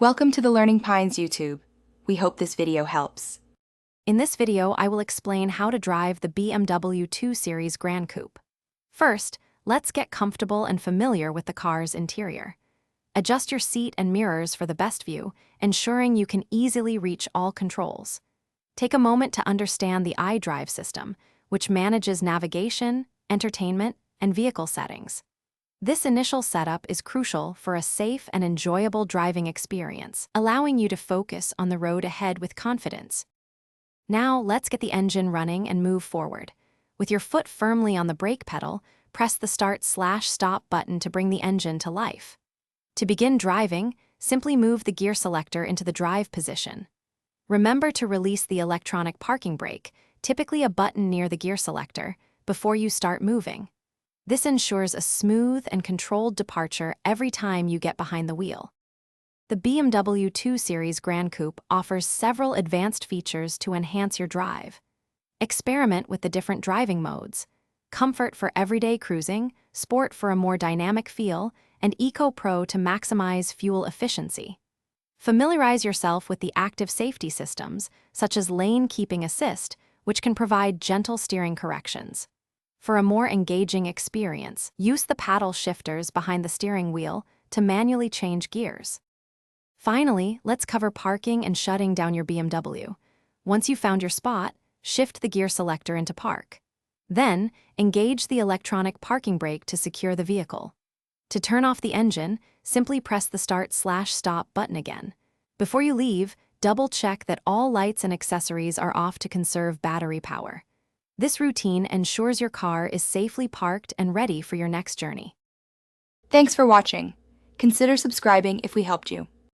Welcome to the Learning Pines YouTube. We hope this video helps. In this video, I will explain how to drive the BMW 2 Series Gran Coupe. First, let's get comfortable and familiar with the car's interior. Adjust your seat and mirrors for the best view, ensuring you can easily reach all controls. Take a moment to understand the iDrive system, which manages navigation, entertainment, and vehicle settings. This initial setup is crucial for a safe and enjoyable driving experience, allowing you to focus on the road ahead with confidence. Now, let's get the engine running and move forward. With your foot firmly on the brake pedal, press the Start/Stop button to bring the engine to life. To begin driving, simply move the gear selector into the drive position. Remember to release the electronic parking brake, typically a button near the gear selector, before you start moving. This ensures a smooth and controlled departure every time you get behind the wheel. The BMW 2 Series Gran Coupe offers several advanced features to enhance your drive. Experiment with the different driving modes: Comfort for everyday cruising, Sport for a more dynamic feel, and Eco Pro to maximize fuel efficiency. Familiarize yourself with the active safety systems, such as lane keeping assist, which can provide gentle steering corrections. For a more engaging experience, use the paddle shifters behind the steering wheel to manually change gears. Finally, let's cover parking and shutting down your BMW. Once you've found your spot, shift the gear selector into park. Then, engage the electronic parking brake to secure the vehicle. To turn off the engine, simply press the Start/Stop button again. Before you leave, double-check that all lights and accessories are off to conserve battery power. This routine ensures your car is safely parked and ready for your next journey. Thanks for watching. Consider subscribing if we helped you.